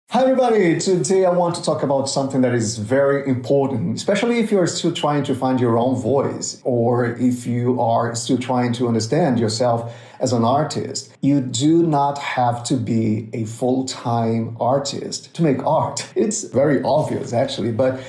Hi everybody, today I want to talk about something that is very important, especially if you're still trying to find your own voice or if you are still trying to understand yourself as an artist. You do not have to be a full-time artist to make art. It's very obvious actually, but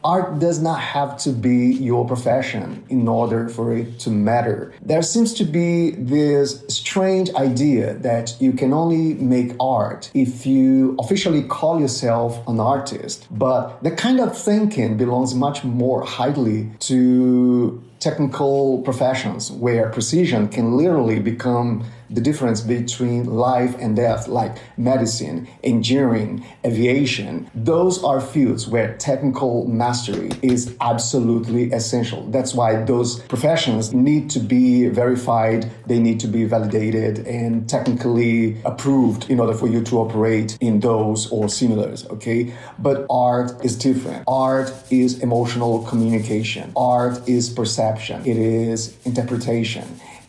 art does not have to be your profession in order for it to matter. There seems to be this strange idea that you can only make art if you officially call yourself an artist. But that kind of thinking belongs much more highly to technical professions where precision can literally become the difference between life and death, like medicine, engineering, aviation. Those are fields where technical mastery is absolutely essential. That's why those professions need to be verified, they need to be validated and technically approved in order for you to operate in those or similars, okay? But art is different. Art is emotional communication. Art is perception. It is interpretation.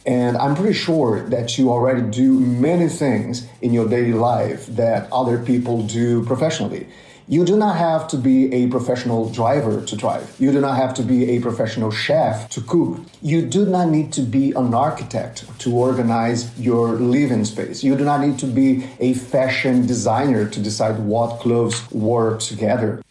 And I'm pretty sure that you already do many things in your daily life that other people do professionally. You do not have to be a professional driver to drive. You do not have to be a professional chef to cook. You do not need to be an architect to organize your living space. You do not need to be a fashion designer to decide what clothes work together.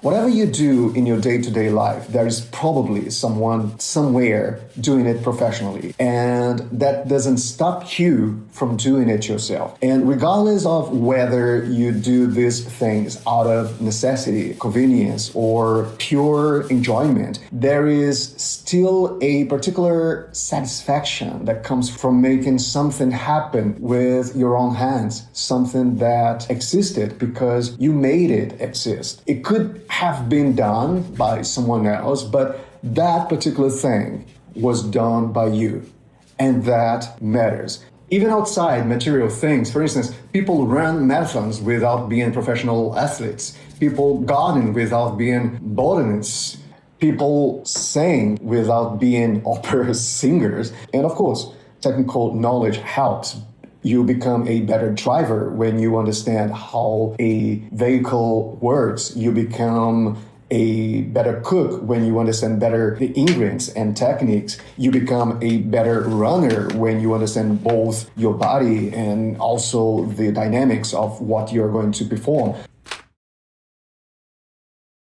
Whatever you do in your day-to-day life, there is probably someone somewhere doing it professionally. And that doesn't stop you from doing it yourself. And regardless of whether you do these things out of necessity, convenience, or pure enjoyment, there is still a particular satisfaction that comes from making something happen with your own hands, something that existed because you made it exist. It could have been done by someone else, but that particular thing was done by you, and that matters. Even outside material things, for instance, people run marathons without being professional athletes. People garden without being botanists. People sing without being opera singers. And of course, technical knowledge helps. You become a better driver when you understand how a vehicle works. You become a better cook when you understand better the ingredients and techniques. You become a better runner when you understand both your body and also the dynamics of what you're going to perform.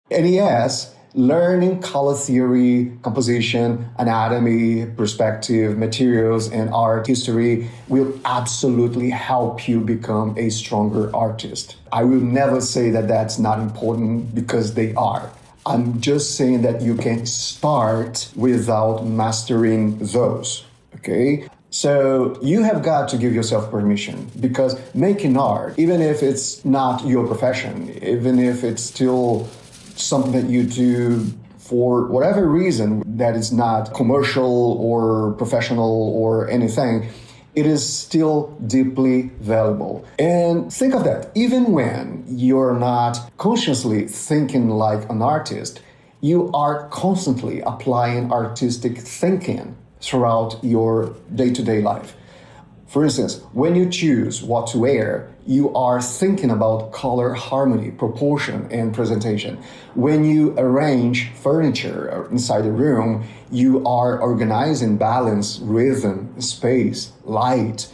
And yes, learning color theory, composition, anatomy, perspective, materials, and art history will absolutely help you become a stronger artist. I will never say that that's not important because they are. I'm just saying that you can start without mastering those, okay? So you have got to give yourself permission because making art, even if it's not your profession, even if it's still something that you do for whatever reason that is not commercial or professional or anything, it is still deeply valuable. And think of that, even when you're not consciously thinking like an artist, you are constantly applying artistic thinking throughout your day-to-day life. For instance, when you choose what to wear, you are thinking about color harmony, proportion, and presentation. When you arrange furniture inside a room, you are organizing balance, rhythm, space, light.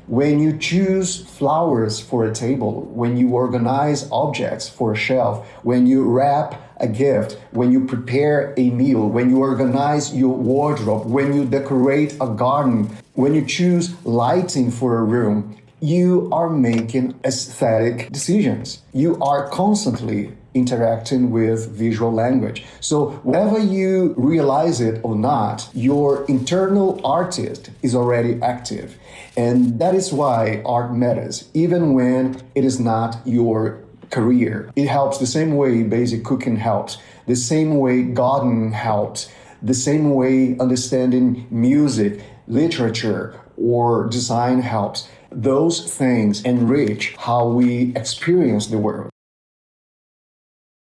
When you choose flowers for a table, when you organize objects for a shelf, when you wrap a gift, when you prepare a meal, when you organize your wardrobe, when you decorate a garden, when you choose lighting for a room, you are making aesthetic decisions. You are constantly interacting with visual language. So whether you realize it or not, your internal artist is already active. And that is why art matters, even when it is not your career. It helps the same way basic cooking helps, the same way gardening helps, the same way understanding music, literature, or design helps. Those things enrich how we experience the world.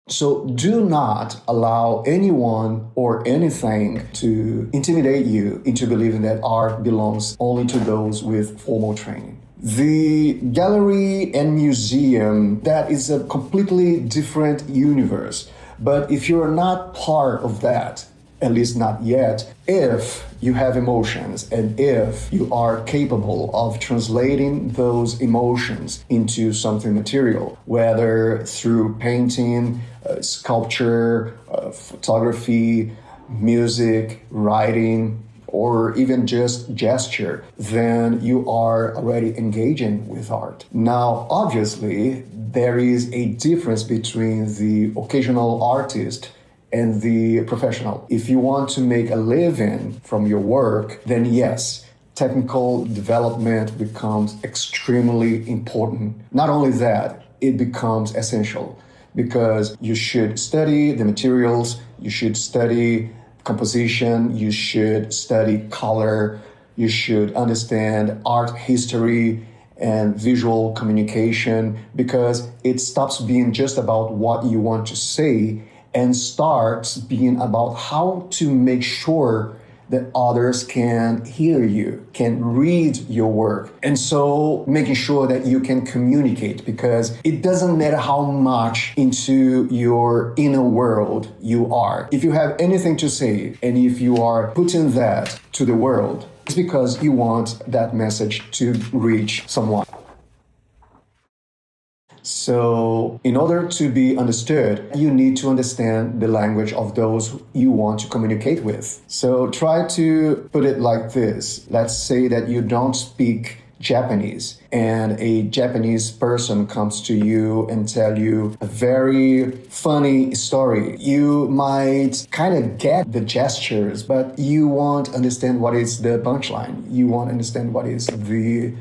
So do not allow anyone or anything to intimidate you into believing that art belongs only to those with formal training. The gallery and museum, that is a completely different universe. But if you're not part of that, at least not yet, if you have emotions and if you are capable of translating those emotions into something material, whether through painting, sculpture, photography, music, writing, or even just gesture, then you are already engaging with art. Now, obviously, there is a difference between the occasional artist and the professional. If you want to make a living from your work, then yes, technical development becomes extremely important. Not only that, it becomes essential because you should study the materials, you should study composition, you should study color, you should understand art history and visual communication, because it stops being just about what you want to say and starts being about how to make sure that others can hear you, can read your work. And so making sure that you can communicate, because it doesn't matter how much into your inner world you are. If you have anything to say and if you are putting that to the world, it's because you want that message to reach someone. So, in order to be understood, you need to understand the language of those you want to communicate with. So, try to put it like this. Let's say that you don't speak Japanese and a Japanese person comes to you and tell you a very funny story. You might kind of get the gestures, but you won't understand what is the punchline. You won't understand what is the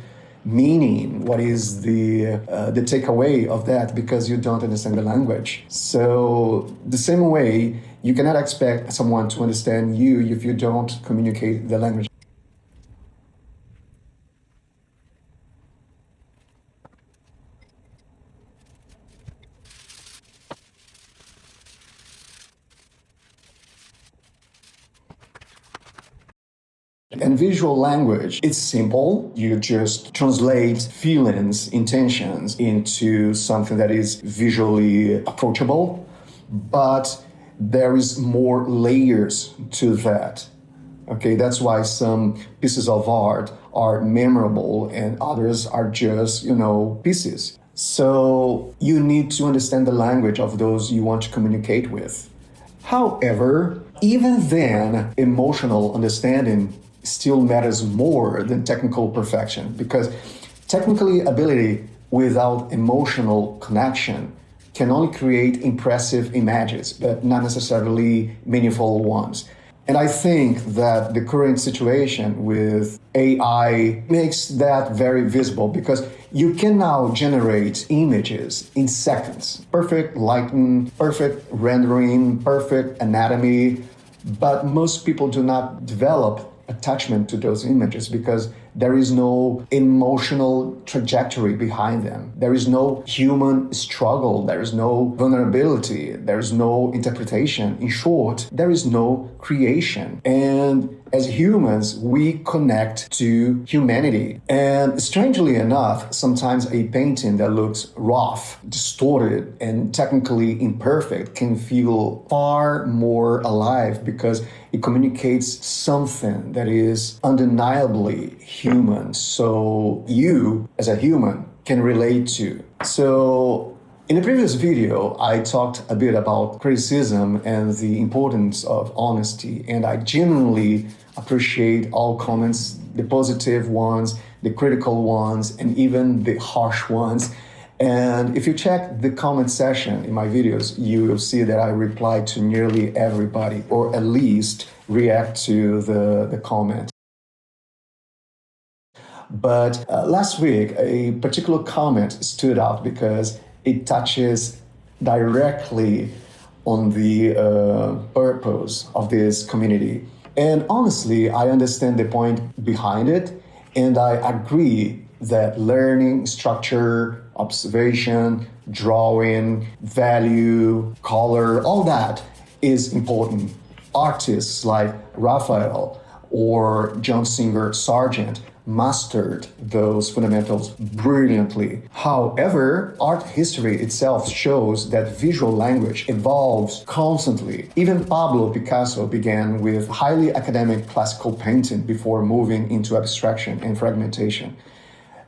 meaning, what is the takeaway of that, because you don't understand the language. So the same way, you cannot expect someone to understand you if you don't communicate the language. And visual language, it's simple. You just translate feelings, intentions into something that is visually approachable, but there is more layers to that. Okay, that's why some pieces of art are memorable and others are just, pieces. So you need to understand the language of those you want to communicate with. However, even then, emotional understanding still matters more than technical perfection, because technically ability without emotional connection can only create impressive images, but not necessarily meaningful ones. And I think that the current situation with AI makes that very visible, because you can now generate images in seconds. Perfect lighting, perfect rendering, perfect anatomy. But most people do not develop attachment to those images because there is no emotional trajectory behind them. There is no human struggle. There is no vulnerability. There is no interpretation. In short, there is no creation. And as humans, we connect to humanity. And strangely enough, sometimes a painting that looks rough, distorted, and technically imperfect can feel far more alive because it communicates something that is undeniably human. So you, as a human, can relate to. So in the previous video, I talked a bit about criticism and the importance of honesty, and I genuinely appreciate all comments, the positive ones, the critical ones, and even the harsh ones. And if you check the comment section in my videos, you will see that I reply to nearly everybody, or at least react to the comment. But last week, a particular comment stood out because it touches directly on the purpose of this community. And honestly, I understand the point behind it, and I agree that learning structure, observation, drawing, value, color, all that is important. Artists like Raphael or John Singer Sargent mastered those fundamentals brilliantly. However, art history itself shows that visual language evolves constantly. Even Pablo Picasso began with highly academic classical painting before moving into abstraction and fragmentation.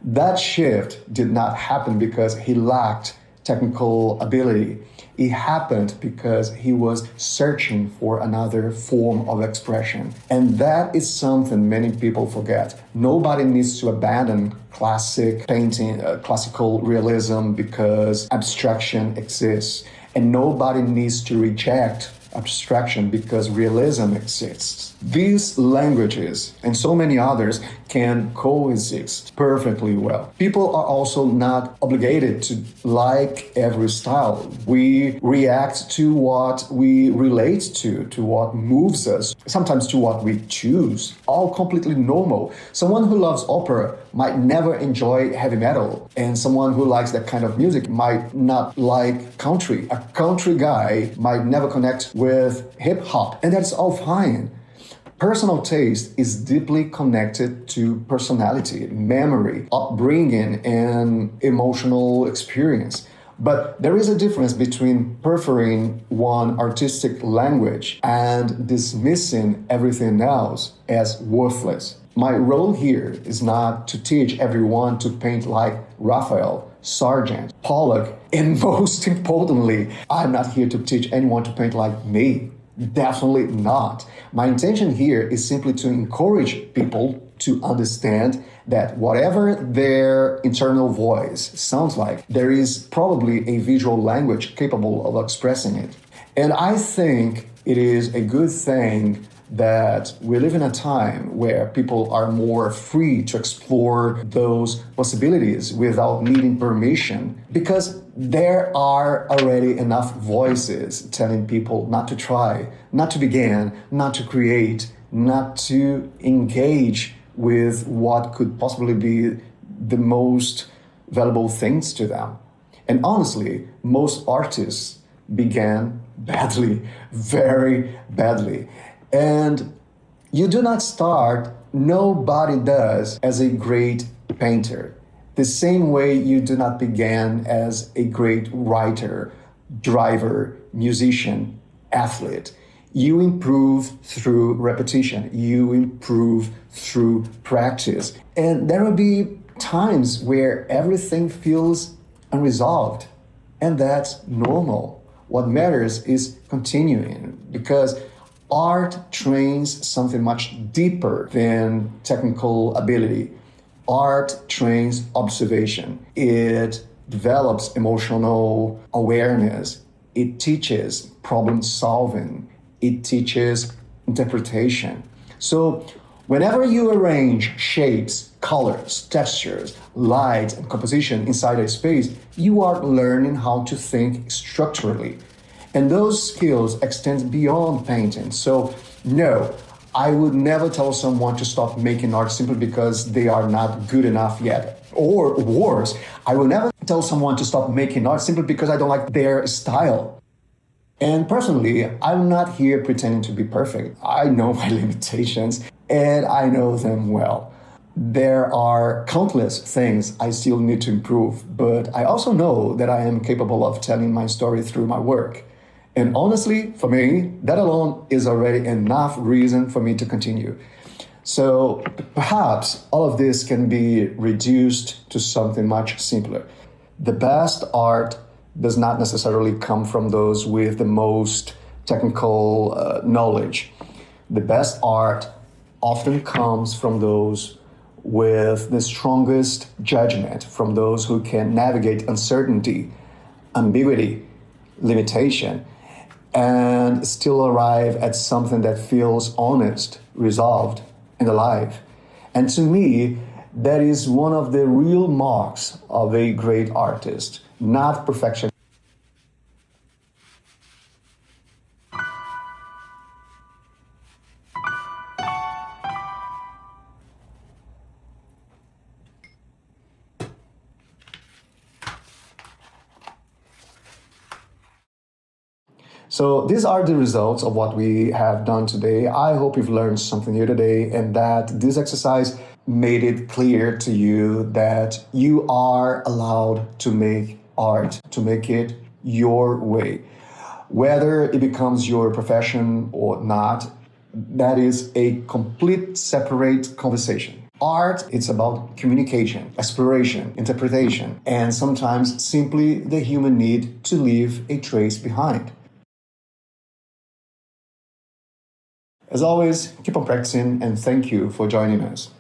That shift did not happen because he lacked technical ability. It happened because he was searching for another form of expression. And that is something many people forget. Nobody needs to abandon classic painting, classical realism because abstraction exists. And nobody needs to reject abstraction because realism exists. These languages and so many others can coexist perfectly well. People are also not obligated to like every style. We react to what we relate to what moves us, sometimes to what we choose. All completely normal. Someone who loves opera might never enjoy heavy metal, and someone who likes that kind of music might not like country. A country guy might never connect with hip hop, and that's all fine. Personal taste is deeply connected to personality, memory, upbringing, and emotional experience. But there is a difference between preferring one artistic language and dismissing everything else as worthless. My role here is not to teach everyone to paint like Raphael, Sargent, Pollock, and most importantly, I'm not here to teach anyone to paint like me. Definitely not. My intention here is simply to encourage people to understand that whatever their internal voice sounds like, there is probably a visual language capable of expressing it. And I think it is a good thing that we live in a time where people are more free to explore those possibilities without needing permission, because there are already enough voices telling people not to try, not to begin, not to create, not to engage with what could possibly be the most valuable things to them. And honestly, most artists began badly, very badly. And you do not start, nobody does, as a great painter. The same way you do not begin as a great writer, driver, musician, athlete. You improve through repetition. You improve through practice. And there will be times where everything feels unresolved. And that's normal. What matters is continuing, because art trains something much deeper than technical ability. Art trains observation. It develops emotional awareness. It teaches problem solving. It teaches interpretation. So whenever you arrange shapes, colors, textures, light, and composition inside a space, you are learning how to think structurally. And those skills extend beyond painting. So no, I would never tell someone to stop making art simply because they are not good enough yet. Or worse, I will never tell someone to stop making art simply because I don't like their style. And personally, I'm not here pretending to be perfect. I know my limitations and I know them well. There are countless things I still need to improve, but I also know that I am capable of telling my story through my work. And honestly, for me, that alone is already enough reason for me to continue. So perhaps all of this can be reduced to something much simpler. The best art does not necessarily come from those with the most technical knowledge. The best art often comes from those with the strongest judgment, from those who can navigate uncertainty, ambiguity, limitation, and still arrive at something that feels honest, resolved, and alive. And to me, that is one of the real marks of a great artist, not perfection. So these are the results of what we have done today. I hope you've learned something new today and that this exercise made it clear to you that you are allowed to make art, to make it your way. Whether it becomes your profession or not, that is a complete separate conversation. Art, it's about communication, exploration, interpretation, and sometimes simply the human need to leave a trace behind. As always, keep on practicing and thank you for joining us.